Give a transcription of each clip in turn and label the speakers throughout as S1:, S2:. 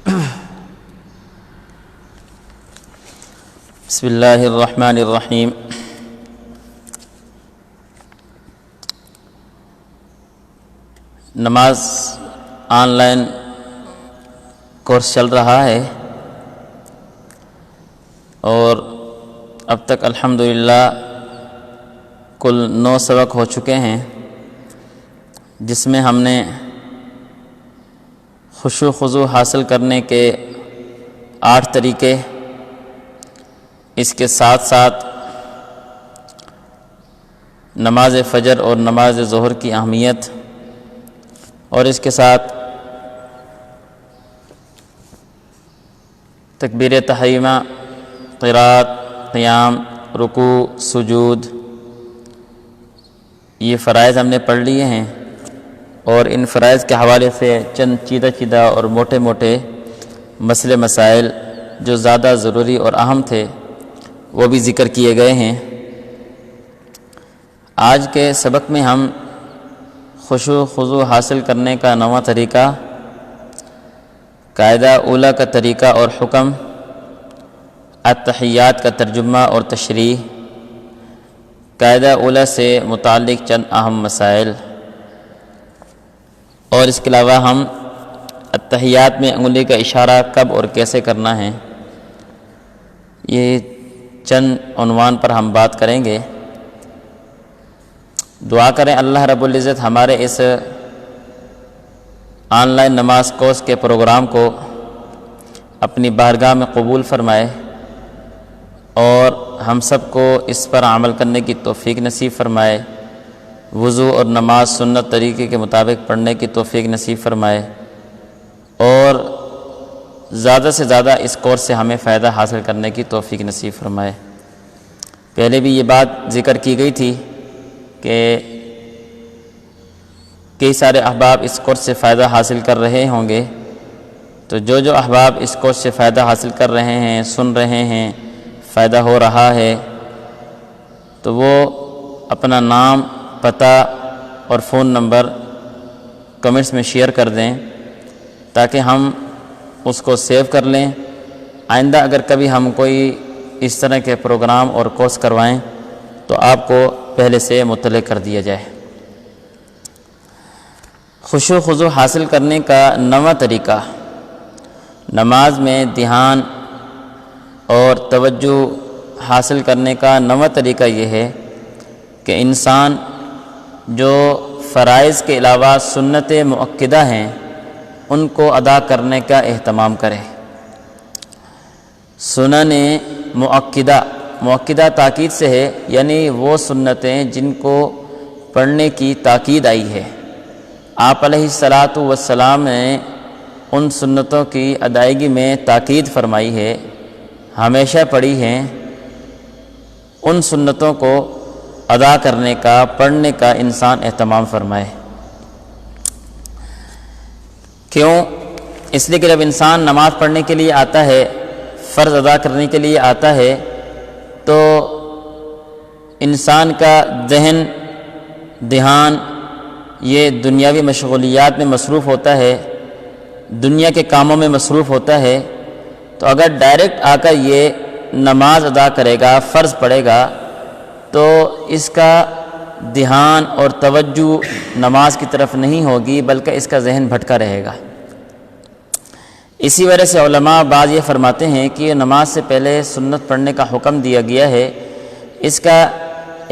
S1: بسم اللہ الرحمن الرحیم۔ نماز آن لائن کورس چل رہا ہے اور اب تک الحمدللہ کل 9 سبق ہو چکے ہیں، جس میں ہم نے خشوع خضوع حاصل کرنے کے 8 طریقے، اس کے ساتھ ساتھ نماز فجر اور نماز ظہر کی اہمیت، اور اس کے ساتھ تکبیر تحریمہ، قرات، قیام، رکوع، سجود، یہ فرائض ہم نے پڑھ لیے ہیں، اور ان فرائض کے حوالے سے چند چیدہ اور موٹے موٹے مسئلے مسائل جو زیادہ ضروری اور اہم تھے وہ بھی ذکر کیے گئے ہیں۔ آج کے سبق میں ہم خشوع خضوع حاصل کرنے کا 9واں طریقہ، قاعدہ اولیٰ کا طریقہ اور حکم، التحیات کا ترجمہ اور تشریح، قاعدہ اولیٰ سے متعلق چند اہم مسائل، اور اس کے علاوہ ہم التحیات میں انگلی کا اشارہ کب اور کیسے کرنا ہے، یہ چند عنوان پر ہم بات کریں گے۔ دعا کریں اللہ رب العزت ہمارے اس آن لائن نماز کورس کے پروگرام کو اپنی بارگاہ میں قبول فرمائے اور ہم سب کو اس پر عمل کرنے کی توفیق نصیب فرمائے، وضو اور نماز سنت طریقے کے مطابق پڑھنے کی توفیق نصیب فرمائے، اور زیادہ سے زیادہ اس کورس سے ہمیں فائدہ حاصل کرنے کی توفیق نصیب فرمائے۔ پہلے بھی یہ بات ذکر کی گئی تھی کہ کئی سارے احباب اس کورس سے فائدہ حاصل کر رہے ہوں گے، تو جو احباب اس کورس سے فائدہ حاصل کر رہے ہیں، سن رہے ہیں، فائدہ ہو رہا ہے، تو وہ اپنا نام، پتہ اور فون نمبر کمنٹس میں شیئر کر دیں تاکہ ہم اس کو سیو کر لیں۔ آئندہ اگر کبھی ہم کوئی اس طرح کے پروگرام اور کورس کروائیں تو آپ کو پہلے سے مطلع کر دیا جائے۔ خشوع خضوع حاصل کرنے کا 9واں طریقہ، نماز میں دھیان اور توجہ حاصل کرنے کا 9واں طریقہ یہ ہے کہ انسان جو فرائض کے علاوہ سنت مؤکدہ ہیں ان کو ادا کرنے کا اہتمام کرے۔ سنن مؤکدہ تاکید سے ہے، یعنی وہ سنتیں جن کو پڑھنے کی تاکید آئی ہے۔ آپ علیہ الصلاۃ والسلام نے ان سنتوں کی ادائیگی میں تاکید فرمائی ہے، ہمیشہ پڑھی ہیں۔ ان سنتوں کو ادا کرنے کا، پڑھنے کا انسان اہتمام فرمائے۔ کیوں؟ اس لیے کہ جب انسان نماز پڑھنے کے لیے آتا ہے، فرض ادا کرنے کے لیے آتا ہے، تو انسان کا ذہن، دھیان یہ دنیاوی مشغولیات میں مصروف ہوتا ہے، دنیا کے کاموں میں مصروف ہوتا ہے، تو اگر ڈائریکٹ آ کر یہ نماز ادا کرے گا، فرض پڑھے گا، تو اس کا دھیان اور توجہ نماز کی طرف نہیں ہوگی بلکہ اس کا ذہن بھٹکا رہے گا۔ اسی وجہ سے علماء بعض یہ فرماتے ہیں کہ نماز سے پہلے سنت پڑھنے کا حکم دیا گیا ہے، اس کا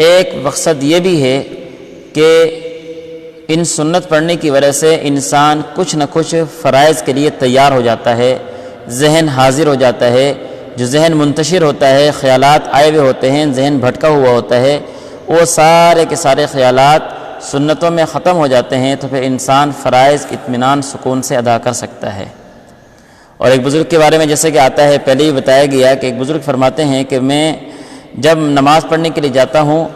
S1: ایک مقصد یہ بھی ہے کہ ان سنت پڑھنے کی وجہ سے انسان کچھ نہ کچھ فرائض کے لیے تیار ہو جاتا ہے، ذہن حاضر ہو جاتا ہے۔ جو ذہن منتشر ہوتا ہے، خیالات آئے ہوئے ہوتے ہیں، ذہن بھٹکا ہوا ہوتا ہے، وہ سارے کے سارے خیالات سنتوں میں ختم ہو جاتے ہیں، تو پھر انسان فرائض اطمینان سکون سے ادا کر سکتا ہے۔ اور ایک بزرگ کے بارے میں جیسے کہ آتا ہے، پہلے ہی بتایا گیا کہ ایک بزرگ فرماتے ہیں کہ میں جب نماز پڑھنے کے لیے جاتا ہوں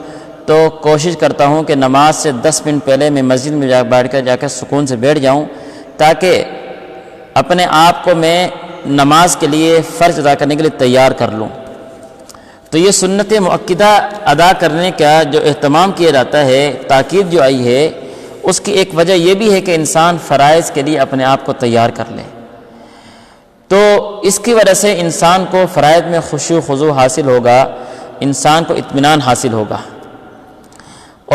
S1: تو کوشش کرتا ہوں کہ نماز سے 10 منٹ پہلے میں مسجد میں جا کر سکون سے بیٹھ جاؤں، تاکہ اپنے آپ کو میں نماز کے لیے فرض ادا کرنے کے لیے تیار کر لوں۔ تو یہ سنت مؤکدہ ادا کرنے کا جو اہتمام کیا جاتا ہے، تاکید جو آئی ہے، اس کی ایک وجہ یہ بھی ہے کہ انسان فرائض کے لیے اپنے آپ کو تیار کر لے۔ تو اس کی وجہ سے انسان کو فرائض میں خشوع خضوع حاصل ہوگا، انسان کو اطمینان حاصل ہوگا۔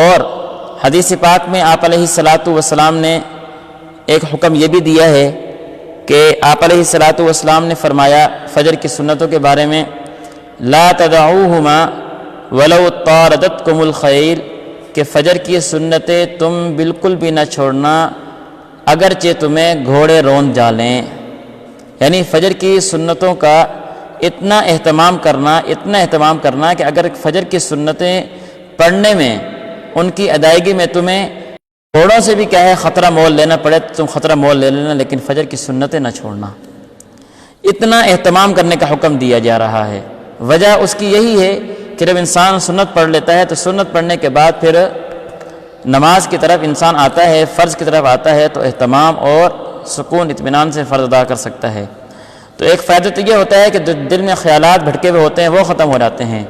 S1: اور حدیث پاک میں آپ علیہ الصلاۃ والسلام نے ایک حکم یہ بھی دیا ہے کہ آپ علیہ الصلاۃ والسلام نے فرمایا فجر کی سنتوں کے بارے میں، لا تدعوہما ولو طاردتکم الخیل، کہ فجر کی سنتیں تم بالکل بھی نہ چھوڑنا اگرچہ تمہیں گھوڑے روند جالیں۔ یعنی فجر کی سنتوں کا اتنا اہتمام کرنا کہ اگر فجر کی سنتیں پڑھنے میں، ان کی ادائیگی میں تمہیں گھوڑوں سے بھی کیا ہے خطرہ مول لینا پڑے تو تم خطرہ مول لے لینا، لیکن فجر کی سنتیں نہ چھوڑنا۔ اتنا اہتمام کرنے کا حکم دیا جا رہا ہے۔ وجہ اس کی یہی ہے کہ جب انسان سنت پڑھ لیتا ہے تو سنت پڑھنے کے بعد پھر نماز کی طرف انسان آتا ہے، فرض کی طرف آتا ہے تو اہتمام اور سکون اطمینان سے فرض ادا کر سکتا ہے۔ تو ایک فائدہ تو یہ ہوتا ہے کہ جو دل میں خیالات بھٹکے ہوئے ہوتے ہیں وہ ختم ہو جاتے ہیں۔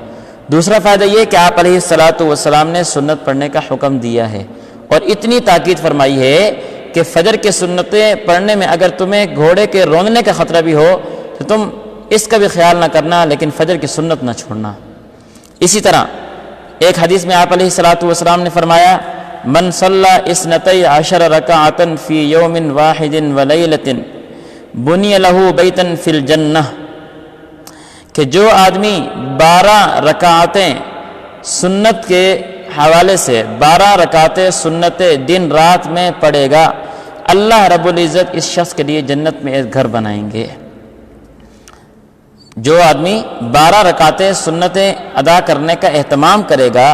S1: دوسرا فائدہ یہ کہ آپ علیہ الصلاۃ والسلام نے سنت پڑھنے کا حکم دیا ہے اور اتنی تاکید فرمائی ہے کہ فجر کے سنتیں پڑھنے میں اگر تمہیں گھوڑے کے روندنے کا خطرہ بھی ہو تو تم اس کا بھی خیال نہ کرنا، لیکن فجر کی سنت نہ چھوڑنا۔ اسی طرح ایک حدیث میں آپ علیہ الصلاۃ والسلام نے فرمایا، من صلی اثنتی عشر رکعۃ فی یوم واحد ولیلۃ بنی لہ بیتا فی الجنہ، کہ جو آدمی 12 رکعتیں سنت کے حوالے سے 12 رکعتیں سنتیں دن رات میں پڑھے گا، اللہ رب العزت اس شخص کے لیے جنت میں ایک گھر بنائیں گے۔ جو آدمی 12 رکعتیں سنتیں ادا کرنے کا اہتمام کرے گا،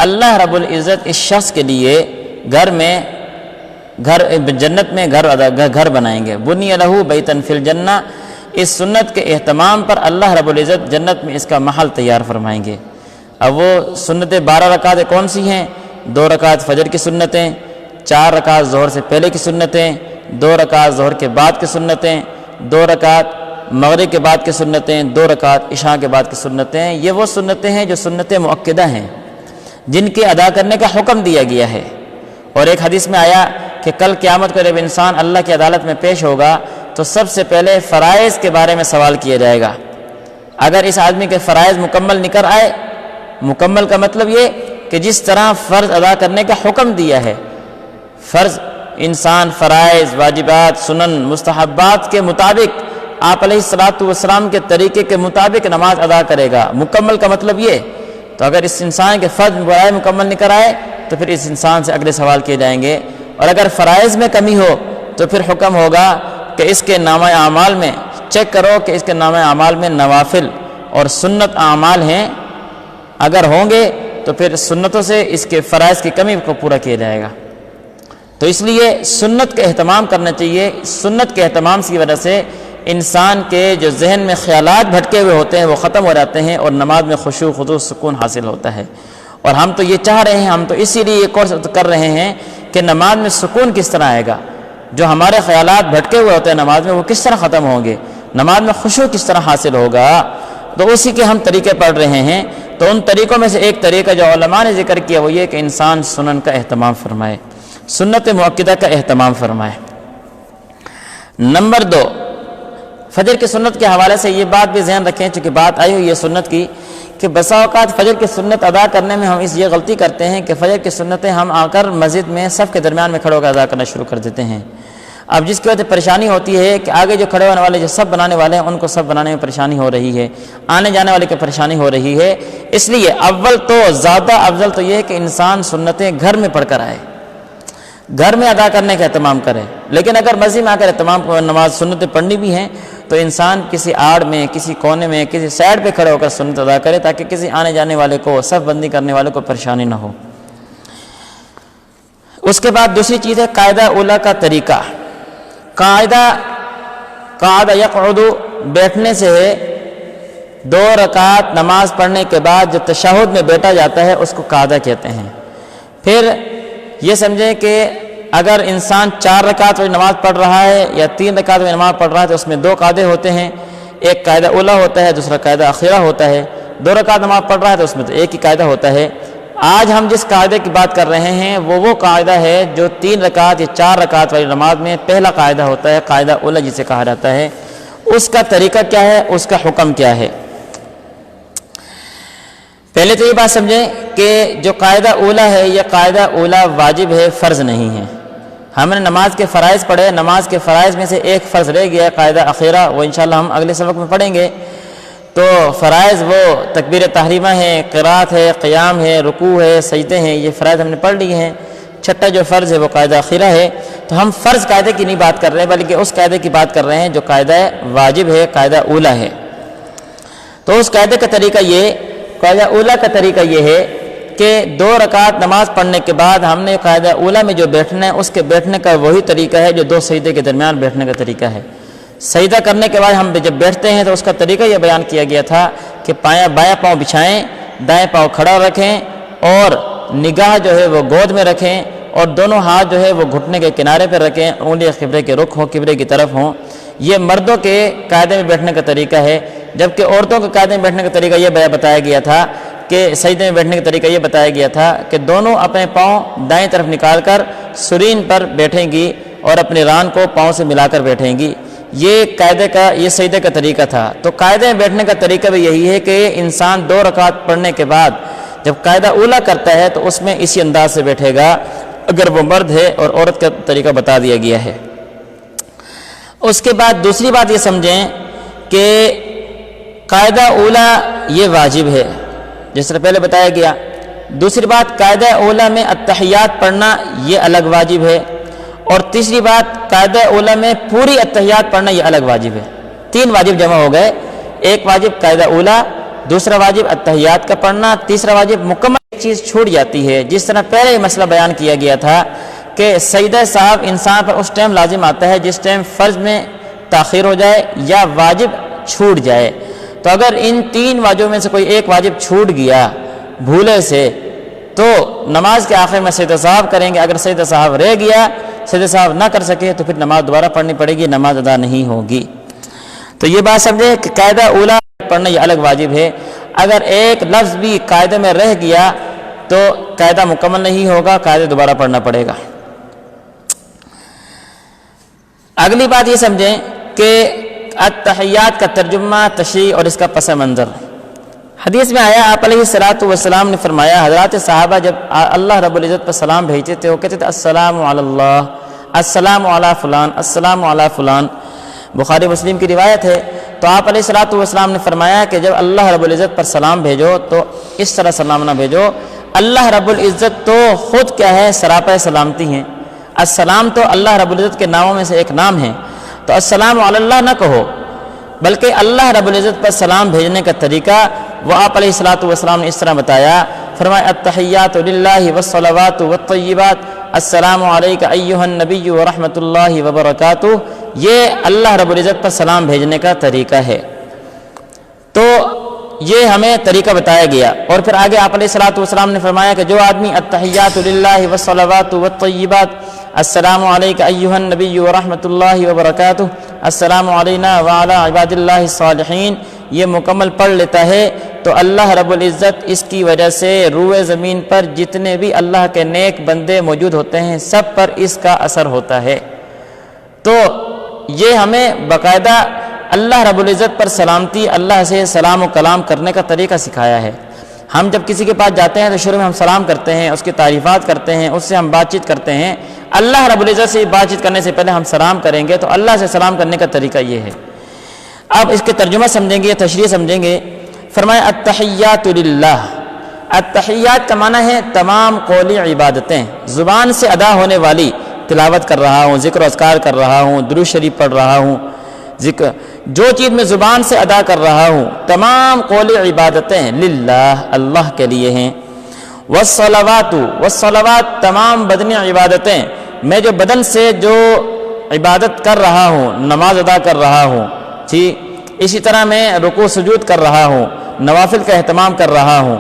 S1: اللہ رب العزت اس شخص کے لیے جنت میں گھر بنائیں گے۔ بنی لہ بیتا فی الجنہ، اس سنت کے اہتمام پر اللہ رب العزت جنت میں اس کا محل تیار فرمائیں گے۔ اب وہ سنتیں 12 رکعتیں کون سی ہیں؟ 2 رکعت فجر کی سنتیں، 4 رکعت ظہر سے پہلے کی سنتیں، 2 رکعت ظہر کے بعد کی سنتیں، 2 رکعت مغرب کے بعد کی سنتیں، 2 رکعت عشاء کے بعد کی سنتیں۔ یہ وہ سنتیں ہیں جو سنتیں مؤکدہ ہیں، جن کے ادا کرنے کا حکم دیا گیا ہے۔ اور ایک حدیث میں آیا کہ کل قیامت کو جب انسان اللہ کی عدالت میں پیش ہوگا تو سب سے پہلے فرائض کے بارے میں سوال کیا جائے گا۔ اگر اس آدمی کے فرائض مکمل نکل آئے، مکمل کا مطلب یہ کہ جس طرح فرض ادا کرنے کا حکم دیا ہے، فرض انسان فرائض، واجبات، سنن، مستحبات کے مطابق آپ علیہ الصلاۃ والسلام کے طریقے کے مطابق نماز ادا کرے گا، مکمل کا مطلب یہ۔ تو اگر اس انسان کے فرض مکمل نکل آئے تو پھر اس انسان سے اگلے سوال کیے جائیں گے، اور اگر فرائض میں کمی ہو تو پھر حکم ہوگا کہ اس کے نامہ اعمال میں چیک کرو کہ اس کے نامہ اعمال میں نوافل اور سنت اعمال ہیں، اگر ہوں گے تو پھر سنتوں سے اس کے فرائض کی کمی کو پورا کیا جائے گا۔ تو اس لیے سنت کا اہتمام کرنا چاہیے۔ سنت کے اہتمام کی وجہ سے انسان کے جو ذہن میں خیالات بھٹکے ہوئے ہوتے ہیں وہ ختم ہو جاتے ہیں اور نماز میں خشوع خضوع سکون حاصل ہوتا ہے۔ اور ہم تو یہ چاہ رہے ہیں، ہم تو اسی لیے یہ کورس کر رہے ہیں کہ نماز میں سکون کس طرح آئے گا، جو ہمارے خیالات بھٹکے ہوئے ہوتے ہیں نماز میں وہ کس طرح ختم ہوں گے، نماز میں خشوع کس طرح حاصل ہوگا، تو اسی کے ہم طریقے پڑھ رہے ہیں۔ تو ان طریقوں میں سے ایک طریقہ جو علماء نے ذکر کیا وہ یہ کہ انسان سنن کا اہتمام فرمائے، سنت مؤکدہ کا اہتمام فرمائے۔ نمبر 2، فجر کی سنت کے حوالے سے یہ بات بھی ذہن رکھیں، چونکہ بات آئی ہوئی ہے سنت کی، کہ بسا اوقات فجر کی سنت ادا کرنے میں ہم یہ غلطی کرتے ہیں کہ فجر کی سنتیں ہم آ کر مسجد میں صف کے درمیان میں کھڑے ہو کر ادا کرنا شروع کر دیتے ہیں۔ اب جس کی وجہ سے پریشانی ہوتی ہے کہ آگے جو کھڑے ہونے والے جو صف بنانے والے ہیں ان کو صف بنانے میں پریشانی ہو رہی ہے، آنے جانے والے کی پریشانی ہو رہی ہے۔ اس لیے اول تو زیادہ افضل تو یہ ہے کہ انسان سنتیں گھر میں پڑھ کر آئے، گھر میں ادا کرنے کا اہتمام کرے۔ لیکن اگر مسجد میں آ کر نماز سنتیں پڑھنی بھی ہیں تو انسان کسی آڑ میں، کسی کونے میں، کسی سائڈ پہ کھڑے ہو کر سنت ادا کرے تاکہ کسی آنے جانے والے کو، صف بندی کرنے والے کو پریشانی نہ ہو۔ اس کے بعد دوسری چیز ہے قاعدہ اولیٰ کا طریقہ۔ قاعدہ یقعد، بیٹھنے سے ہے 2 رکعت نماز پڑھنے کے بعد جو تشہد میں بیٹھا جاتا ہے اس کو قاعدہ کہتے ہیں۔ پھر یہ سمجھیں کہ اگر انسان 4 رکعت والی نماز پڑھ رہا ہے یا 3 رکعت والی نماز پڑھ رہا ہے تو اس میں 2 قاعدے ہوتے ہیں، ایک قاعدہ اولیٰ ہوتا ہے، دوسرا قاعدہ اخیرہ ہوتا ہے۔ 2 رکعت نماز پڑھ رہا ہے تو اس میں تو ایک ہی قاعدہ ہوتا ہے۔ آج ہم جس قاعدے کی بات کر رہے ہیں وہ قاعدہ ہے جو 3 رکعت یا 4 رکعت والی نماز میں پہلا قاعدہ ہوتا ہے، قاعدہ اولیٰ جسے کہا جاتا ہے۔ اس کا طریقہ کیا ہے، اس کا حکم کیا ہے۔ پہلے تو یہ بات سمجھیں کہ جو قاعدہ اولا ہے یہ قاعدہ اولا واجب ہے، فرض نہیں ہے۔ ہم نے نماز کے فرائض پڑھے، نماز کے فرائض میں سے ایک فرض رہ گیا ہے قاعدہ اخیرہ، وہ انشاءاللہ ہم اگلے سبق میں پڑھیں گے۔ تو فرائض وہ تکبیر تحریمہ ہے، قرات ہے، قیام ہے، رکوع ہے، سجدے ہیں، یہ فرائض ہم نے پڑھ لیے ہیں۔ چھٹا جو فرض ہے وہ قاعدہ اخیرہ ہے۔ تو ہم فرض قاعدے کی نہیں بات کر رہے ہیں بلکہ اس قاعدے کی بات کر رہے ہیں جو قاعدہ واجب ہے، قاعدہ اولا ہے۔ تو اس قاعدے کا طریقہ یہ، قاعدہ اولا کا طریقہ یہ ہے کہ 2 رکعت نماز پڑھنے کے بعد ہم نے قاعدہ اولا میں جو بیٹھنا ہے اس کے بیٹھنے کا وہی طریقہ ہے جو 2 سجدے کے درمیان بیٹھنے کا طریقہ ہے۔ سجدہ کرنے کے بعد ہم جب بیٹھتے ہیں تو اس کا طریقہ یہ بیان کیا گیا تھا کہ بایاں پاؤں بچھائیں، دائیں پاؤں کھڑا رکھیں اور نگاہ جو ہے وہ گود میں رکھیں اور دونوں ہاتھ جو ہے وہ گھٹنے کے کنارے پر رکھیں، انگلیاں قبلے کے رخ ہوں، قبلے کی طرف ہوں۔ یہ مردوں کے قاعدے میں بیٹھنے کا طریقہ ہے، جبکہ عورتوں کے قاعدے میں بیٹھنے کا طریقہ یہ بتایا گیا تھا کہ سجدے میں بیٹھنے کا طریقہ یہ بتایا گیا تھا کہ دونوں اپنے پاؤں دائیں طرف نکال کر سرین پر بیٹھیں گی اور اپنے ران کو پاؤں سے ملا کر بیٹھیں گی۔ یہ سجدے کا طریقہ تھا۔ تو قاعدے میں بیٹھنے کا طریقہ بھی یہی ہے کہ انسان 2 رکعت پڑھنے کے بعد جب قاعدہ اولا کرتا ہے تو اس میں اسی انداز سے بیٹھے گا، اگر وہ مرد ہے، اور عورت کا طریقہ بتا دیا گیا ہے۔ اس کے بعد دوسری بات یہ سمجھیں کہ قاعدہ اولا یہ واجب ہے، جس طرح پہلے بتایا گیا۔ دوسری بات، قاعدہ اولا میں التحیات پڑھنا یہ الگ واجب ہے، اور تیسری بات، قاعدہ اولا میں پوری التحیات پڑھنا یہ الگ واجب ہے۔ 3 واجب جمع ہو گئے، ایک واجب قاعدہ اولا، دوسرا واجب التحیات کا پڑھنا، تیسرا واجب مکمل چیز چھوٹ جاتی ہے۔ جس طرح پہلے یہ مسئلہ بیان کیا گیا تھا کہ سجدہ صاحب انسان پر اس ٹائم لازم آتا ہے جس ٹائم فرض میں تاخیر ہو جائے یا واجب چھوٹ جائے۔ تو اگر ان 3 واجبوں میں سے کوئی ایک واجب چھوٹ گیا بھولے سے تو نماز کے آخر میں سجدہ صاحب کریں گے، اگر سجدہ صاحب رہ گیا، سجدہ صاحب نہ کر سکے تو پھر نماز دوبارہ پڑھنی پڑے گی، نماز ادا نہیں ہوگی۔ تو یہ بات سمجھے کہ قاعدہ اولا پڑھنا یہ الگ واجب ہے۔ اگر ایک لفظ بھی قاعدے میں رہ گیا تو قاعدہ مکمل نہیں ہوگا، قاعدہ دوبارہ پڑھنا پڑے گا۔ اگلی بات یہ سمجھیں کہ التحیات کا ترجمہ، تشریح اور اس کا پس منظر۔ حدیث میں آیا، آپ علیہ السلام نے فرمایا، حضرات صحابہ جب اللہ رب العزت پر سلام بھیجتے تھے وہ کہتے تھے السلام علی اللہ، السلام علی فلان، السلام علی فلان۔ بخاری مسلم کی روایت ہے۔ تو آپ علیہ السلام نے فرمایا کہ جب اللہ رب العزت پر سلام بھیجو تو اس طرح سلام نہ بھیجو، اللہ رب العزت تو خود کیا ہے، سراپا سلامتی ہیں۔ السلام تو اللہ رب العزت کے ناموں میں سے ایک نام ہے، تو السلام علی اللہ نہ کہو، بلکہ اللہ رب العزت پر سلام بھیجنے کا طریقہ وہ آپ علیہ السلام نے اس طرح بتایا۔ فرمایا التحیات للہ والصلوات والطیبات، السلام علیک ایھا النبی ورحمۃ اللہ وبرکاتہ، یہ اللہ رب العزت پر سلام بھیجنے کا طریقہ ہے۔ تو یہ ہمیں طریقہ بتایا گیا، اور پھر آگے آپ علیہ السلام نے فرمایا کہ جو آدمی التحیات للہ والصلوات والطیبات، السلام علیک ایھا النبی ورحمۃ اللہ وبرکاتہ، السلام علینا وعلی عباد اللہ الصالحین، یہ مکمل پڑھ لیتا ہے تو اللہ رب العزت اس کی وجہ سے روئے زمین پر جتنے بھی اللہ کے نیک بندے موجود ہوتے ہیں سب پر اس کا اثر ہوتا ہے۔ تو یہ ہمیں باقاعدہ اللہ رب العزت پر سلامتی، اللہ سے سلام و کلام کرنے کا طریقہ سکھایا ہے۔ ہم جب کسی کے پاس جاتے ہیں تو شروع میں ہم سلام کرتے ہیں، اس کی تعریفات کرتے ہیں، اس سے ہم بات چیت کرتے ہیں۔ اللہ رب العزت سے بات چیت کرنے سے پہلے ہم سلام کریں گے، تو اللہ سے سلام کرنے کا طریقہ یہ ہے۔ اب اس کے ترجمہ سمجھیں گے، تشریح سمجھیں گے۔ فرمایا التحیات للہ، التحیات کا معنی ہے تمام قولی عبادتیں، زبان سے ادا ہونے والی، تلاوت کر رہا ہوں، ذکر و اذکار کر رہا ہوں، درود شریف پڑھ رہا ہوں، جو چیز میں زبان سے ادا کر رہا ہوں، تمام قولی عبادتیں للہ، اللہ کے لیے ہیں۔ والصلوات، والصلوات تمام بدنی عبادتیں، میں جو بدن سے جو عبادت کر رہا ہوں، نماز ادا کر رہا ہوں، ٹھیک، اسی طرح میں رکوع سجود کر رہا ہوں، نوافل کا اہتمام کر رہا ہوں،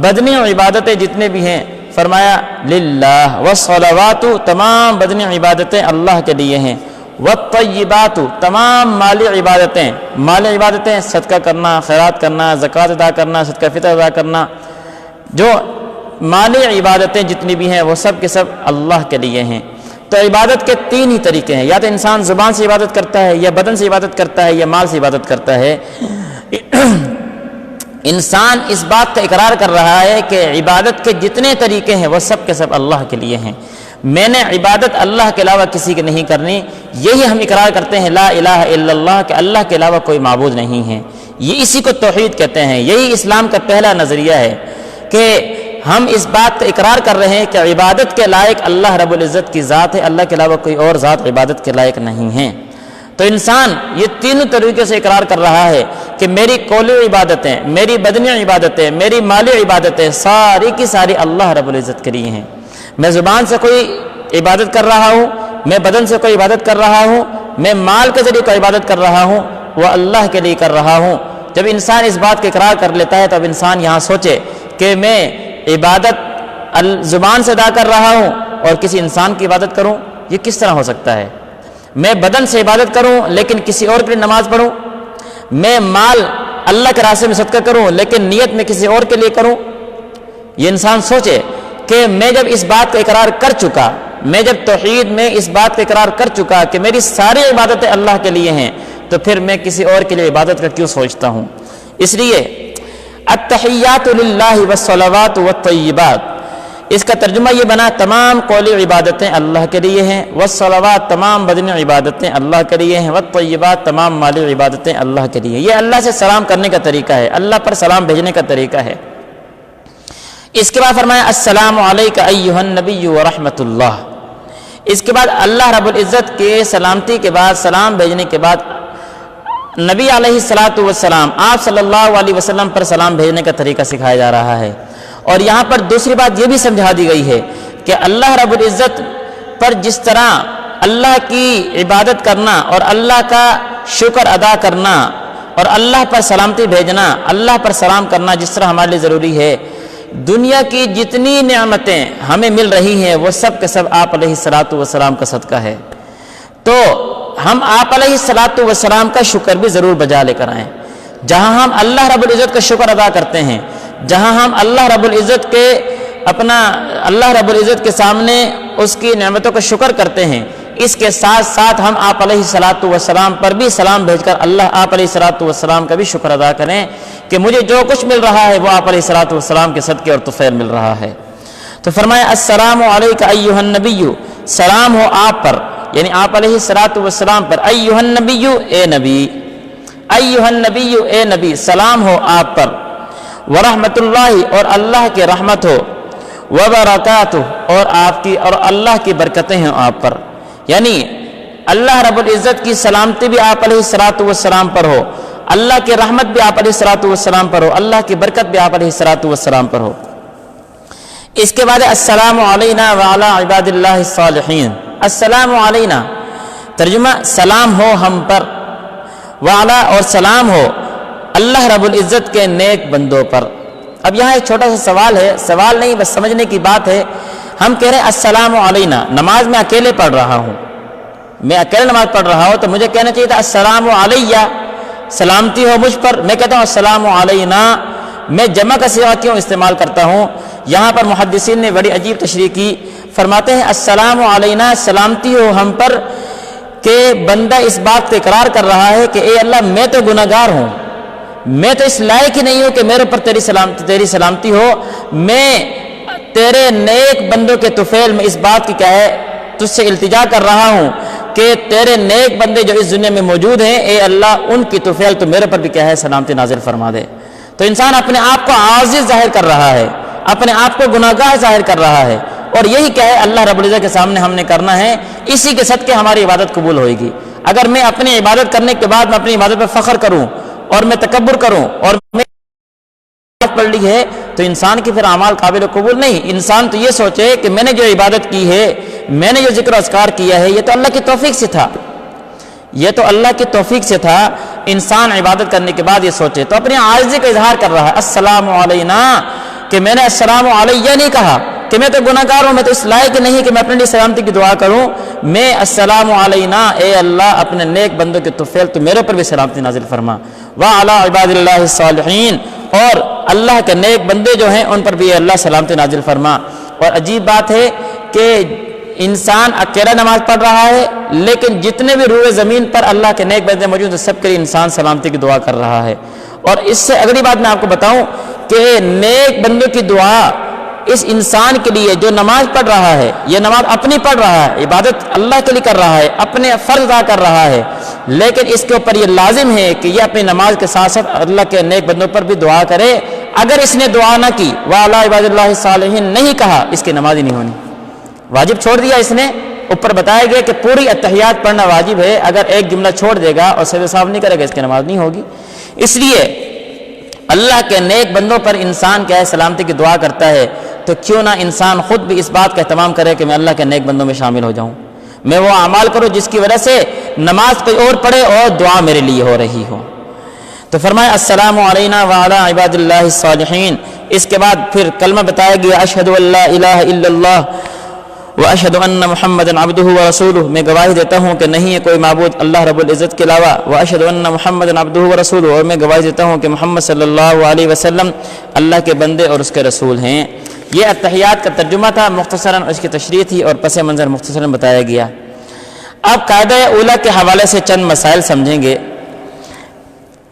S1: بدنی عبادتیں جتنے بھی ہیں، فرمایا للہ، والصلوات تمام بدنی عبادتیں اللہ کے لیے ہیں، والطیبات تمام مالی عبادتیں، مالی عبادتیں صدقہ کرنا، خیرات کرنا، زکوٰۃ ادا کرنا، صدقہ فطر ادا کرنا، جو مالی عبادتیں جتنی بھی ہیں وہ سب کے سب اللہ کے لیے ہیں۔ تو عبادت کے تین ہی طریقے ہیں، یا تو انسان زبان سے عبادت کرتا ہے، یا بدن سے عبادت کرتا ہے، یا مال سے عبادت کرتا ہے۔ انسان اس بات کا اقرار کر رہا ہے کہ عبادت کے جتنے طریقے ہیں وہ سب کے سب اللہ کے لیے ہیں، میں نے عبادت اللہ کے علاوہ کسی کی نہیں کرنی، یہی ہم اقرار کرتے ہیں لا الہ الا اللہ، کہ اللہ کے علاوہ کوئی معبود نہیں ہے، یہ اسی کو توحید کہتے ہیں۔ یہی اسلام کا پہلا نظریہ ہے کہ ہم اس بات کا اقرار کر رہے ہیں کہ عبادت کے لائق اللہ رب العزت کی ذات ہے، اللہ کے علاوہ کوئی اور ذات عبادت کے لائق نہیں ہے۔ تو انسان یہ تینوں طریقے سے اقرار کر رہا ہے کہ میری قولی عبادتیں، میری بدنی عبادتیں، میری مالی عبادتیں ساری کی ساری اللہ رب العزت کے لیے ہیں۔ میں زبان سے کوئی عبادت کر رہا ہوں، میں بدن سے کوئی عبادت کر رہا ہوں، میں مال کے ذریعے کوئی عبادت کر رہا ہوں، وہ اللہ کے لیے کر رہا ہوں۔ جب انسان اس بات کا اقرار کر لیتا ہے تب انسان یہاں سوچے کہ میں عبادت زبان سے ادا کر رہا ہوں اور کسی انسان کی عبادت کروں، یہ کس طرح ہو سکتا ہے؟ میں بدن سے عبادت کروں لیکن کسی اور کے لیے نماز پڑھوں، میں مال اللہ کے راستے میں صدقہ کروں لیکن نیت میں کسی اور کے لیے کروں۔ یہ انسان سوچے کہ میں جب اس بات کا اقرار کر چکا، میں جب توحید میں اس بات کا اقرار کر چکا کہ میری ساری عبادتیں اللہ کے لیے ہیں، تو پھر میں کسی اور کے لیے عبادت کا کیوں سوچتا ہوں؟ اس لیے التحیات للہ والصلوات والطیبات، اس کا ترجمہ یہ بنا تمام قولی عبادتیں اللہ کے لیے ہیں، والصلوات تمام بدنی عبادتیں اللہ کے لیے ہیں، والطیبات تمام مالی عبادتیں اللہ کے لیے۔ یہ اللہ سے سلام کرنے کا طریقہ ہے، اللہ پر سلام بھیجنے کا طریقہ ہے۔ اس کے بعد فرمایا السلام علیک ایھا النبی ورحمۃ اللہ۔ اس کے بعد اللہ رب العزت کے سلامتی کے بعد، سلام بھیجنے کے بعد نبی علیہ الصلوۃ والسلام، آپ صلی اللہ علیہ وسلم پر سلام بھیجنے کا طریقہ سکھایا جا رہا ہے۔ اور یہاں پر دوسری بات یہ بھی سمجھا دی گئی ہے کہ اللہ رب العزت پر جس طرح اللہ کی عبادت کرنا اور اللہ کا شکر ادا کرنا اور اللہ پر سلامتی بھیجنا، اللہ پر سلام کرنا جس طرح ہمارے لیے ضروری ہے، دنیا کی جتنی نعمتیں ہمیں مل رہی ہیں وہ سب کے سب آپ علیہ الصلوۃ والسلام کا صدقہ ہے۔ تو ہم آپ علیہ الصلوۃ والسلام کا شکر بھی ضرور بجا لے کر آئیں۔ جہاں ہم اللہ رب العزت کا شکر ادا کرتے ہیں، جہاں ہم اللہ رب العزت کے سامنے اس کی نعمتوں کا شکر کرتے ہیں، اس کے ساتھ ساتھ ہم آپ علیہ الصلوۃ والسلام پر بھی سلام بھیج کر آپ علیہ الصلوۃ والسلام کا بھی شکر ادا کریں کہ مجھے جو کچھ مل رہا ہے وہ آپ علیہ الصلوۃ والسلام کے صدقے اور طفیل مل رہا ہے۔ تو فرمایا السلام علیک ایھا النبی، سلام ہو آپ پر، یعنی آپ علیہ الصلوۃ والسلام پر، ایھا النبی اے نبی، ایھا النبی اے نبی، سلام ہو آپ پر، ورحمۃ اللہ اور اللہ کی رحمت ہو، وبرکاتہ اور آپ کی اور اللہ کی برکتیں ہیں آپ پر، یعنی اللہ رب العزت کی سلامتی بھی آپ علیہ الصلوۃ والسلام پر ہو، اللہ کی رحمت بھی آپ علیہ الصلوۃ والسلام پر ہو، اللہ کی برکت بھی آپ علیہ الصلوۃ والسلام پر ہو۔ اس کے بعد السلام علینا وعلی عباد اللہ الصالحین، السلام علینا ترجمہ سلام ہو ہم پر، وعلا اور سلام ہو اللہ رب العزت کے نیک بندوں پر۔ اب یہاں ایک چھوٹا سا سوال ہے، سوال نہیں بس سمجھنے کی بات ہے۔ ہم کہہ رہے ہیں السلام علینا، نماز میں اکیلے پڑھ رہا ہوں، میں اکیلے نماز پڑھ رہا ہوں تو مجھے کہنا چاہیے تھا السلام علیہ، سلامتی ہو مجھ پر، میں کہتا ہوں السلام علینا، میں جمع کا صیغہ کیوں استعمال کرتا ہوں؟ یہاں پر محدثین نے بڑی عجیب تشریح کی، فرماتے ہیں السلام علینا سلامتی ہو ہم پر، کہ بندہ اس بات کا اقرار کر رہا ہے کہ اے اللہ میں تو گناہ گار ہوں، میں تو اس لائق ہی نہیں ہوں کہ میرے اوپر تیری سلامتی ہو، میں تیرے نیک بندوں کے طفیل میں اس بات کی کیا ہے تجھ سے التجا کر رہا ہوں کہ تیرے نیک بندے جو اس دنیا میں موجود ہیں، اے اللہ ان کی طفیل تو میرے پر بھی کیا ہے سلامتی نازل فرما دے۔ تو انسان اپنے آپ کو عاجز ظاہر کر رہا ہے، اپنے آپ کو گناہگار ظاہر کر رہا ہے، اور یہی کیا ہے اللہ رب العزت کے سامنے ہم نے کرنا ہے، اسی کے صدقے ہماری عبادت قبول ہوئے گی۔ اگر میں اپنی عبادت کرنے کے بعد میں اپنی عبادت پر فخر کروں اور میں تکبر کروں اور میں پڑھ لی ہے تو انسان کی پھر اعمال قابل قبول نہیں۔ انسان تو یہ سوچے کہ میں نے جو عبادت کی ہے، میں نے جو ذکر و اذکار کیا ہے، یہ تو اللہ کی توفیق سے تھا، یہ تو اللہ کی توفیق سے تھا۔ انسان عبادت کرنے کے بعد یہ سوچے تو اپنی عاجزی کا اظہار کر رہا ہے، السلام علینا، کہ میں نے السلام علیہ نہیں کہا کہ میں تو گناہ گار ہوں، میں تو اس لائق نہیں کہ میں اپنے لیے سلامتی کی دعا کروں، میں السلام علینا، اے اللہ اپنے نیک بندوں کے طفیل تو میرے پر بھی سلامتی نازل فرما، وعلی عباد اللہ الصالحین، اور اللہ کے نیک بندے جو ہیں ان پر بھی اللہ سلامتی نازل فرما۔ اور عجیب بات ہے کہ انسان اکیلا نماز پڑھ رہا ہے، لیکن جتنے بھی روئے زمین پر اللہ کے نیک بندے موجود ہیں سب کے لیے انسان سلامتی کی دعا کر رہا ہے۔ اور اس سے اگلی بات میں آپ کو بتاؤں کہ نیک بندوں کی دعا اس انسان کے لیے جو نماز پڑھ رہا ہے، یہ نماز اپنی پڑھ رہا ہے، عبادت اللہ کے لیے کر رہا ہے، اپنے فرض ادا کر رہا ہے، لیکن اس کے اوپر یہ لازم ہے کہ یہ اپنی نماز کے ساتھ ساتھ اللہ کے نیک بندوں پر بھی دعا کرے۔ اگر اس نے دعا نہ کی، وَعَلَىٰ عِبَادِ اللَّهِ الصَّالِحِينَ نہیں کہا، اس کی نماز ہی نہیں ہونی۔ واجب چھوڑ دیا اس نے، اوپر بتایا گیا کہ پوری اتحیات پڑھنا واجب ہے، اگر ایک جملہ چھوڑ دے گا اور سجدہ صاحب نہیں کرے گا اس کی نماز نہیں ہوگی۔ اس لیے اللہ کے نیک بندوں پر انسان کیا ہے سلامتی کی دعا کرتا ہے، تو کیوں نہ انسان خود بھی اس بات کا اہتمام کرے کہ میں اللہ کے نیک بندوں میں شامل ہو جاؤں، میں وہ اعمال کروں جس کی وجہ سے نماز کوئی اور پڑھے اور دعا میرے لیے ہو رہی ہو۔ تو فرمایا السلام علینا وعلی عباد اللہ الصالحین۔ اس کے بعد پھر کلمہ بتایا گیا اشہد ان لا الہ الا اللہ واشہد ان محمدا عبدہ ورسولہ، میں گواہی دیتا ہوں کہ نہیں ہے کوئی معبود اللہ رب العزت کے علاوہ، واشہد ان محمدا عبدہ ورسولہ، اور میں گواہی دیتا ہوں کہ محمد صلی اللہ علیہ وسلم اللہ کے بندے اور اس کے رسول ہیں۔ یہ اتحیات کا ترجمہ تھا، مختصراً اس کی تشریح تھی اور پس منظر مختصراً بتایا گیا۔ اب قاعدہ اولیٰ کے حوالے سے چند مسائل سمجھیں گے۔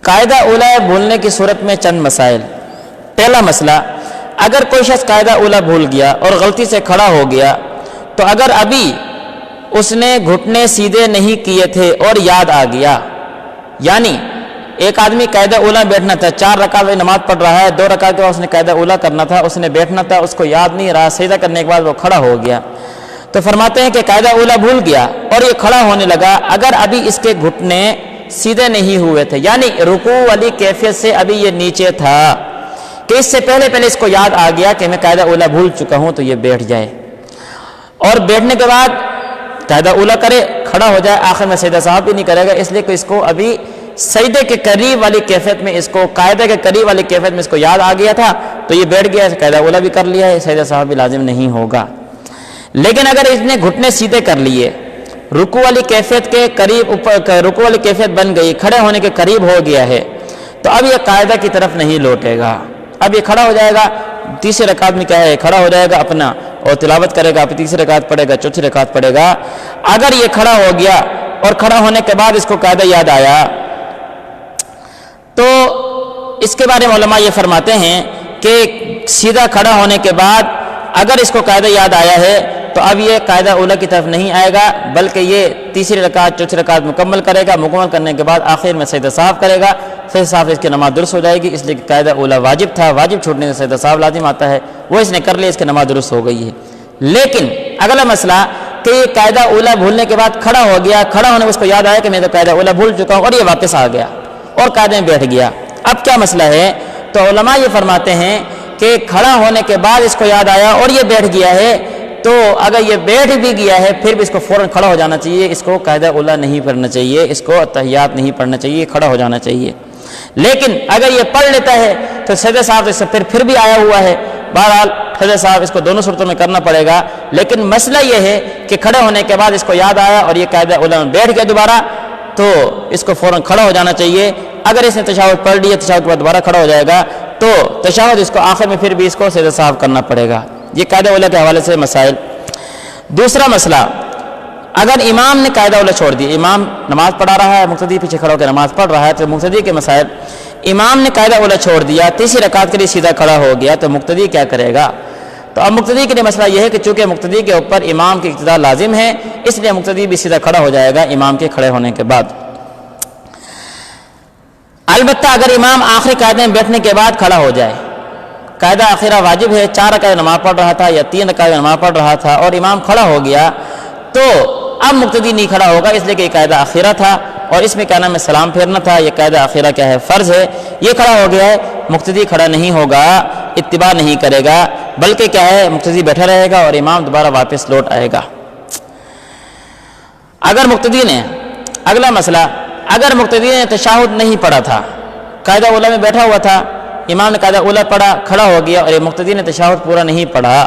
S1: قاعدہ اولیٰ بھولنے کی صورت میں چند مسائل۔ پہلا مسئلہ، اگر کوئی شخص قاعدہ اولیٰ بھول گیا اور غلطی سے کھڑا ہو گیا، تو اگر ابھی اس نے گھٹنے سیدھے نہیں کیے تھے اور یاد آ گیا، یعنی ایک آدمی قاعدہ اولیٰ بیٹھنا تھا، 4 رکعت نماز پڑھ رہا ہے، 2 رکعت کے بعد اس نے قاعدہ اولیٰ کرنا تھا، اس نے بیٹھنا تھا، اس کو یاد نہیں رہا، سجدہ کرنے کے بعد وہ کھڑا ہو گیا، تو فرماتے ہیں کہ قاعدہ اولیٰ بھول گیا اور یہ کھڑا ہونے لگا، اگر ابھی اس کے گھٹنے سیدھے نہیں ہوئے تھے، یعنی رکوع والی کیفیت سے ابھی یہ نیچے تھا، کہ اس سے پہلے اس کو یاد آ گیا کہ میں قاعدہ اولیٰ بھول چکا ہوں، تو یہ بیٹھ جائے اور بیٹھنے کے بعد قاعدہ اولیٰ کرے، کھڑا ہو جائے، آخر میں سجدہ صاحب بھی نہیں کرے گا، اس لیے کہ اس کو ابھی سجدے کے قریب والی کیفیت میں، اس کو قاعدہ کے قریب والی کیفیت میں اس کو یاد آ گیا تھا، تو یہ بیٹھ گیا، قاعدہ اولیٰ بھی کر لیا ہے، سجدہ صاحب بھی لازم نہیں ہوگا۔ لیکن اگر اس نے گھٹنے سیدھے کر لیے، رکوع والی کیفیت کے قریب، رکوع والی کیفیت بن گئی، کھڑے ہونے کے قریب ہو گیا ہے، تو اب یہ قاعدہ کی طرف نہیں لوٹے گا، اب یہ کھڑا ہو جائے گا، تیسری رکعت میں کیا ہے کھڑا ہو جائے گا اپنا اور تلاوت کرے گا، پھر تیسری رکعت پڑھے گا، چوتھی رکعت پڑھے گا۔ اگر یہ کھڑا ہو گیا اور کھڑا ہونے کے بعد اس کو قاعدہ یاد آیا، تو اس کے بارے میں علماء یہ فرماتے ہیں کہ سیدھا کھڑا ہونے کے بعد اگر اس کو قاعدہ یاد آیا ہے تو اب یہ قاعدہ اولیٰ کی طرف نہیں آئے گا، بلکہ یہ تیسری رکعت چوتھی رکعت مکمل کرے گا، مکمل کرنے کے بعد آخر میں سجدہ صاحب کرے گا، سجدہ صاحب اس کی نماز درست ہو جائے گی، اس لیے کہ قاعدہ اولیٰ واجب تھا، واجب چھوٹنے سے سجدہ صاحب لازم آتا ہے، وہ اس نے کر لیا، اس کی نماز درست ہو گئی ہے۔ لیکن اگلا مسئلہ کہ یہ قاعدہ اولیٰ بھولنے کے بعد کھڑا ہو گیا، کھڑا ہونے میں اس کو یاد آیا کہ میں تو قاعدہ اولیٰ بھول چکا ہوں، اور یہ واپس آ گیا اور قاعدے میں بیٹھ گیا، اب کیا مسئلہ ہے؟ تو علماء یہ فرماتے ہیں کہ کھڑا ہونے کے بعد اس کو یاد آیا اور یہ بیٹھ گیا ہے، تو اگر یہ بیٹھ بھی گیا ہے پھر بھی اس کو فوراً کھڑا ہو جانا چاہیے، اس کو قاعدہ اولیٰ نہیں پڑھنا چاہیے، اس کو اتحیات نہیں پڑھنا چاہیے، کھڑا ہو جانا چاہیے۔ لیکن اگر یہ پڑھ لیتا ہے تو سجدہ صاحب سے پھر بھی آیا ہوا ہے، بہرحال سجدہ صاحب اس کو دونوں صورتوں میں کرنا پڑے گا، لیکن مسئلہ یہ ہے کہ کھڑے ہونے کے بعد اس کو یاد آیا اور یہ قاعدہ اولیٰ میں بیٹھ گیا دوبارہ، تو اس کو فوراً کھڑا ہو جانا چاہیے۔ اگر اس نے تشہد پڑھ لیا، تشہد کے بعد دوبارہ کھڑا ہو جائے گا، تو تشہد اس کو آخر میں پھر بھی اس کو سجدہ صاحب کرنا پڑے گا۔ یہ قاعدہ اولیٰ کے حوالے سے مسائل۔ دوسرا مسئلہ، اگر امام نے قاعدہ اولیٰ چھوڑ دیا، امام نماز پڑھا رہا ہے، مقتدی پیچھے کھڑا ہو کے نماز پڑھ رہا ہے، تو مقتدی کے مسائل، امام نے قاعدہ اولیٰ چھوڑ دیا، تیسری رکعت کے لیے سیدھا کھڑا ہو گیا، تو مقتدی کیا کرے گا؟ تو اب مقتدی کے لیے مسئلہ یہ ہے کہ چونکہ مقتدی کے اوپر امام کی اقتداء لازم ہے، اس لیے مقتدی بھی سیدھا کھڑا ہو جائے گا امام کے کھڑے ہونے کے بعد۔ البتہ اگر امام آخری قاعدے میں بیٹھنے کے بعد کھڑا ہو جائے، قاعدہ آخرہ واجب ہے، 4 رکعت نماز پڑھ رہا تھا یا 3 رکعت نماز پڑھ رہا تھا اور امام کھڑا ہو گیا، تو اب مقتدی نہیں کھڑا ہوگا، اس لیے کہ یہ قاعدہ آخرہ تھا اور اس میں کیا نام ہے سلام پھیرنا تھا، یہ قاعدہ آخرہ کیا ہے فرض ہے، یہ کھڑا ہو گیا ہے، مقتدی کھڑا نہیں ہوگا، اتباع نہیں کرے گا، بلکہ کیا ہے مقتدی بیٹھا رہے گا اور امام دوبارہ واپس لوٹ آئے گا۔ اگر مقتدی نے، اگلا مسئلہ، اگر مقتدی نے تشہد نہیں پڑھا تھا، قاعدہ اولیٰ میں بیٹھا ہوا تھا، امام نے قاعدہ اولیٰ پڑھا، کھڑا ہو گیا اور مقتدی نے تشہد پورا نہیں پڑھا،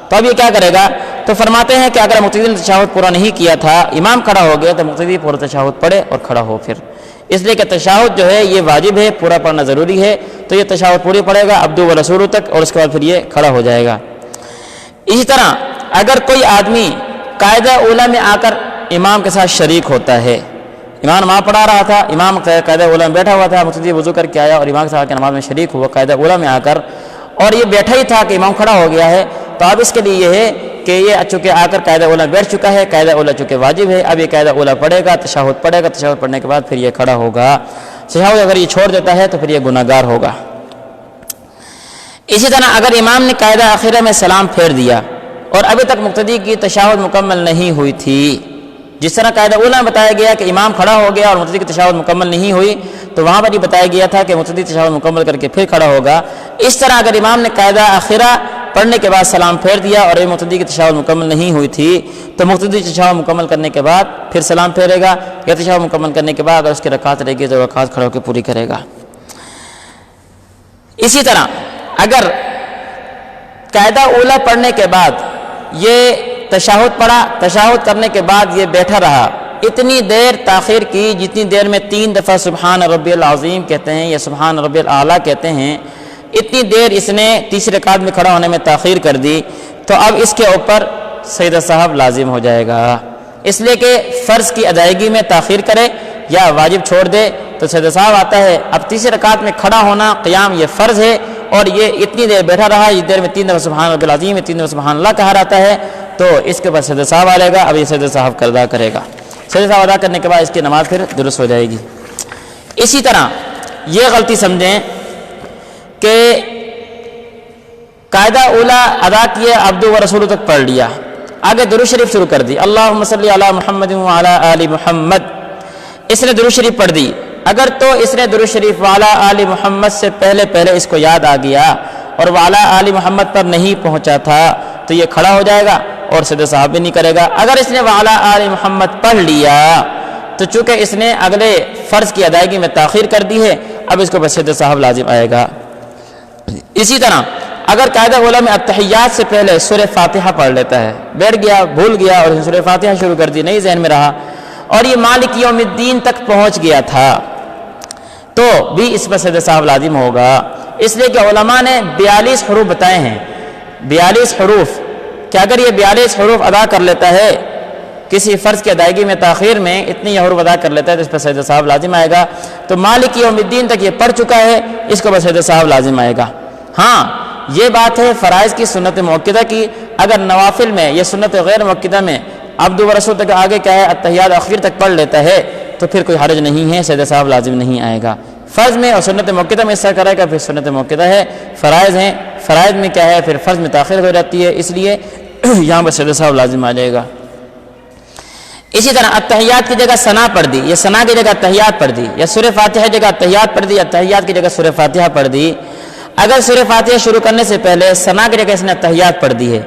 S1: تو اب یہ کیا کرے گا؟ تو فرماتے ہیں کہ اگر مقتدی نے تشہد پورا نہیں کیا تھا، امام کھڑا ہو گیا، تو مقتدی پورا تشہد پڑھے اور کھڑا ہو پھر، اس لیے کہ تشہد جو ہے یہ واجب ہے، پورا پڑھنا ضروری ہے، تو یہ تشہد پوری پڑھے گا عبدو و رسولو تک، اور اس کے بعد پھر یہ کھڑا ہو جائے گا۔ اسی طرح اگر کوئی آدمی قاعدہ اولا میں آ کر امام کے ساتھ شریک ہوتا ہے. امام نماز پڑھا رہا تھا, امام قاعدہ اولا میں بیٹھا ہوا تھا, مقتدی وضو کر کے آیا اور امام کے ساتھ نماز میں شریک ہوا قاعدہ اولا میں آ کر, اور یہ بیٹھا ہی تھا کہ امام کھڑا ہو گیا ہے, تو اب اس کے لیے یہ ہے کہ یہ چونکہ آ کر قاعدہ اولا بیٹھ چکا ہے, قاعدہ اولا چونکہ واجب ہے, اب یہ قاعدہ اولا پڑھے گا, تشہد پڑھے گا, تشہد پڑھنے کے بعد پھر یہ کھڑا ہوگا. تشہد اگر یہ چھوڑ دیتا ہے تو پھر یہ گناہ گار ہوگا. اسی طرح اگر امام نے قاعدہ آخرہ میں سلام پھیر دیا اور ابھی تک مقتدی کی تشہد مکمل نہیں ہوئی تھی, جس طرح قاعدہ اولا میں بتایا گیا کہ امام کھڑا ہو گیا اور مقتدی کی تشہد مکمل نہیں ہوئی, تو وہاں پر یہ بتایا گیا تھا کہ مقتدی تشہد مکمل کر کے پھر کھڑا ہوگا. اس طرح اگر امام نے قاعدہ آخرہ پڑھنے کے بعد سلام پھیر دیا اور مقتدی کی تشہد مکمل نہیں ہوئی تھی, تو مقتدی تشہد مکمل کرنے کے بعد پھر سلام پھیرے گا, یا تشہد مکمل کرنے کے بعد اگر اس کی رکعت رہے گی تو رکعت کھڑا ہو کے پوری کرے گا. اسی طرح اگر قاعدہ اولا پڑھنے کے بعد یہ تشہد پڑھا, تشہد کرنے کے بعد یہ بیٹھا رہا, اتنی دیر تاخیر کی جتنی دیر میں 3 دفعہ سبحان ربی العظیم کہتے ہیں یا سبحان ربی الاعلیٰ کہتے ہیں, اتنی دیر اس نے تیسری رکعت میں کھڑا ہونے میں تاخیر کر دی, تو اب اس کے اوپر سجدہ صاحب لازم ہو جائے گا. اس لیے کہ فرض کی ادائیگی میں تاخیر کرے یا واجب چھوڑ دے تو سجدہ صاحب آتا ہے. اب تیسری رکعت میں کھڑا ہونا قیام یہ فرض ہے, اور یہ اتنی دیر بیٹھا رہا, اس دیر میں 3 دفعہ سبحان ربی العظیم, 3 دفعہ سبحان اللہ کہا رہتا ہے, تو اس کے بعد سجدہ صاحب آئے گا. اب یہ سجدہ صاحب ادا کرے گا. سجدہ صاحب ادا کرنے کے بعد اس کی نماز پھر درست ہو جائے گی. اسی طرح یہ غلطی سمجھیں کہ قاعدہ اولا ادا کیے, عبد و رسول تک پڑھ لیا, آگے درود شریف شروع کر دی, اللہم صلی علی محمد وعلی آل محمد, اس نے درود شریف پڑھ دی. اگر تو اس نے درود شریف وعلی آل محمد سے پہلے اس کو یاد آ گیا اور وعلی آل محمد پر نہیں پہنچا تھا, تو یہ کھڑا ہو جائے گا اور سجدہ صاحب بھی نہیں کرے گا. اگر اس نے وعلی آل محمد پڑھ لیا تو چونکہ اس نے اگلے فرض کی ادائیگی میں تاخیر کر دی ہے, اب اس کو بس سجدہ صاحب لازم آئے گا. اسی طرح اگر قاعدہ اولا میں التحیات سے پہلے سورہ فاتحہ پڑھ لیتا ہے, بیٹھ گیا, بھول گیا اور سورہ فاتحہ شروع کر دی, نہیں ذہن میں رہا, اور یہ مالک یوم الدین تک پہنچ گیا تھا, تو بھی اس پر سجدہ صاحب لازم ہوگا. اس لیے کہ علماء نے 42 حروف بتائے ہیں, 42 حروف, کہ اگر یہ 42 حروف ادا کر لیتا ہے کسی فرض کی ادائیگی میں تاخیر میں, اتنی حروف ادا کر لیتا ہے تو اس پر سجدہ صاحب لازم آئے گا. تو مالک یوم الدین تک یہ پڑھ چکا ہے, اس کو بس سجدہ صاحب لازم آئے گا. ہاں یہ بات ہے فرائض کی سنت مؤکدہ کی, اگر نوافل میں یا سنت غیر مؤکدہ میں عبد و رسول تک آگے کیا ہے التحیات اخیر تک پڑھ لیتا ہے تو پھر کوئی حرج نہیں ہے, سجدہ صاحب لازم نہیں آئے گا. فرض میں اور سنت مؤکدہ میں حصہ کرے گا, پھر سنت مؤکدہ ہے, فرائض ہیں, فرائض میں کیا ہے پھر فرض میں تاخیر ہو جاتی ہے, اس لیے یہاں پر سجدہ صاحب لازم آ جائے گا. اسی طرح التحیات کی جگہ ثنا پڑھ دی, یا ثنا کی جگہ التحیات پڑھ دی, یا سورہ فاتحہ کی جگہ التحیات پڑھ دی, التحیات کی جگہ سورہ فاتحہ پڑھ دی. اگر سورہ فاتحہ شروع کرنے سے پہلے ثنا کی جگہ اس نے التحیات پڑھ دی ہے,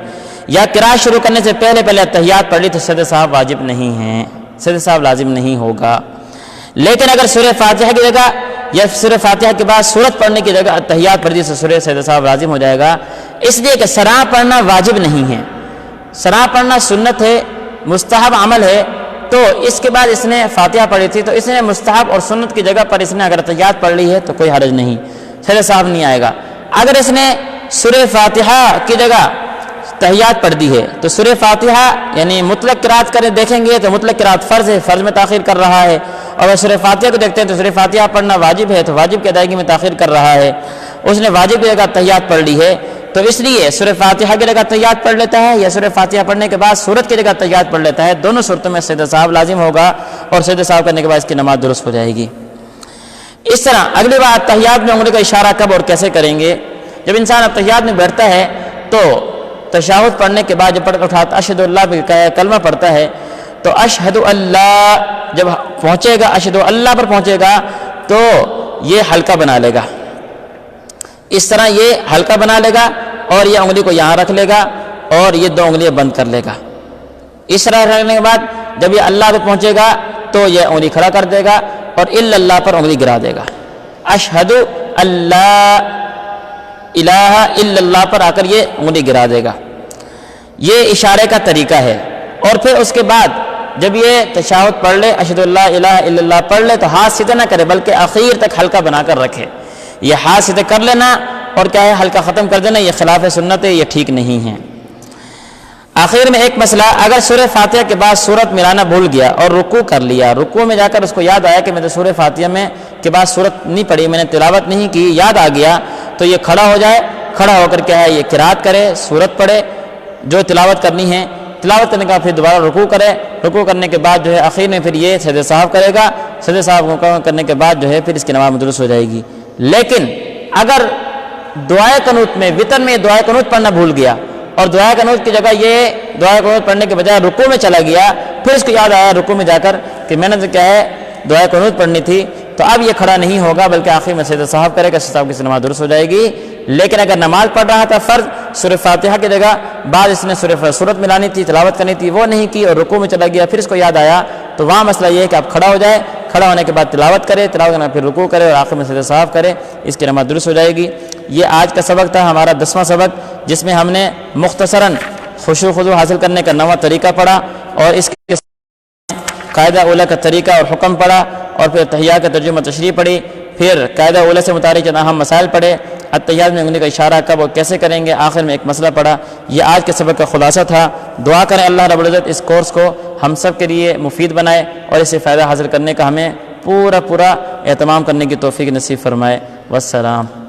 S1: یا قرأت شروع کرنے سے پہلے التحیات پڑھ لی, تو سجدہ صاحب واجب نہیں ہے, سجدہ صاحب لازم نہیں ہوگا. لیکن اگر سورہ فاتحہ کی جگہ یا سورہ فاتحہ کے بعد سورت پڑھنے کی جگہ التحیات پڑھ دی تو سجدہ صاحب لازم ہو جائے گا. اس لیے کہ ثنا پڑھنا واجب نہیں ہے, ثنا پڑھنا سنت ہے, مستحب عمل ہے. تو اس کے بعد اس نے فاتحہ پڑھی تھی, تو اس نے مستحب اور سنت کی جگہ پر اس نے اگر التحیات پڑھ لی ہے تو کوئی حرج نہیں, سجدہ صاحب نہیں آئے گا. اگر اس نے سورہ فاتحہ کی جگہ تحیات پڑھ دی ہے تو سورہ فاتحہ یعنی مطلق قرات کریں دیکھیں گے تو مطلق قرات فرض ہے, فرض میں تاخیر کر رہا ہے. اور اگر سورہ فاتحہ کو دیکھتے ہیں تو سورہ فاتحہ پڑھنا واجب ہے, تو واجب کی ادائیگی میں تاخیر کر رہا ہے, اس نے واجب کی جگہ تحیات پڑھ لی ہے, تو اس لیے سورہ فاتحہ کی جگہ تحیات پڑھ لیتا ہے, یا سورہ فاتحہ پڑھنے کے بعد سورت کی جگہ تحیات پڑھ لیتا ہے. دونوں صورتوں میں سجدہ صاحب لازم ہوگا, اور سجدہ صاحب کرنے کے بعد اس کی نماز درست ہو جائے گی. اس طرح اگلی بات تحیات میں انگلی کا اشارہ کب اور کیسے کریں گے. جب انسان تحیات میں بیٹھتا ہے تو تشہد پڑھنے کے بعد جب پڑھ کر اٹھاتا اشہد اللہ کلمہ پڑھتا ہے, تو اشہد اللہ جب پہنچے گا, اشہد اللہ پر پہنچے گا تو یہ حلقہ بنا لے گا, اس طرح یہ حلقہ بنا لے گا اور یہ انگلی کو یہاں رکھ لے گا اور یہ 2 انگلیاں بند کر لے گا. اس طرح رکھنے کے بعد جب یہ اللہ پر پہنچے گا تو یہ انگلی کھڑا کر دے گا اور الا اللہ پر انگلی گرا دے گا. اشہد اللہ الہ الا اللہ پر آ کر یہ انگلی گرا دے گا. یہ اشارے کا طریقہ ہے. اور پھر اس کے بعد جب یہ تشہد پڑھ لے, اشہد اللہ الہ الا اللہ پڑھ لے, تو ہاتھ سیدھے نہ کرے بلکہ آخر تک حلقہ بنا کر رکھے. یہ ہاتھ سیدھے کر لینا اور کیا ہے حلقہ ختم کر دینا, یہ خلاف سنت ہے, یہ ٹھیک نہیں ہے. آخر میں ایک مسئلہ، اگر سورہ فاتحہ کے بعد سورت ملانا بھول گیا اور رکوع کر لیا، رکوع میں جا کر اس کو یاد آیا کہ میں نے سورہ فاتحہ میں کے بعد سورت نہیں پڑھی، میں نے تلاوت نہیں کی، یاد آ گیا، تو یہ کھڑا ہو جائے، کھڑا ہو کر کیا ہے یہ قرات کرے، سورت پڑھے جو تلاوت کرنی ہے، تلاوت کرنے کے بعد پھر دوبارہ رکوع کرے، رکوع کرنے کے بعد جو ہے آخر میں پھر یہ سجدہ صاحب کرے گا، سجدہ صاحب کرنے کے بعد جو ہے پھر اس کی نماز درست ہو جائے گی۔ لیکن اگر دعائے قنوت میں وتر میں دعائے قنوت پڑھنا بھول گیا اور دعائے قنوت کی جگہ یہ دعائے قنوت پڑھنے کے بجائے رکوع میں چلا گیا، پھر اس کو یاد آیا رکوع میں جا کر کہ میں نے تو کیا ہے دعائے قنوت پڑھنی تھی، تو اب یہ کھڑا نہیں ہوگا بلکہ آخر میں سجدہ صاحب کرے گا، سجدہ صاحب کی نماز درست ہو جائے گی۔ لیکن اگر نماز پڑھ رہا تھا فرض، سورہ فاتحہ کی جگہ بعد اس نے سورت ملانی تھی، تلاوت کرنی تھی، وہ نہیں کی اور رکوع میں چلا گیا، پھر اس کو یاد آیا، تو وہاں مسئلہ یہ ہے کہ اب کھڑا ہو جائے، کھڑا ہونے کے بعد تلاوت کرے، تلاوت کرنے پھر رکوع کرے اور آخر میں سجدہ صاحب کرے، اس کی نماز درست ہو جائے گی۔ یہ آج کا سبق تھا ہمارا 10واں سبق، جس میں ہم نے مختصراً خشوع خضوع حاصل کرنے کا 9واں طریقہ پڑھا اور اس کے قاعدہ اولیٰ کا طریقہ اور حکم پڑھا، اور پھر تحیات کا ترجمہ تشریح پڑھی، پھر قاعدہ اولیٰ سے متعلق چند اہم مسائل پڑھے، التحیات میں انگلی کا اشارہ کب اور کیسے کریں گے، آخر میں ایک مسئلہ پڑھا۔ یہ آج کے سبق کا خلاصہ تھا۔ دعا کریں اللہ رب العزت اس کورس کو ہم سب کے لیے مفید بنائے اور اس سے فائدہ حاصل کرنے کا ہمیں پورا اہتمام کرنے کی توفیق نصیب فرمائے۔ والسلام۔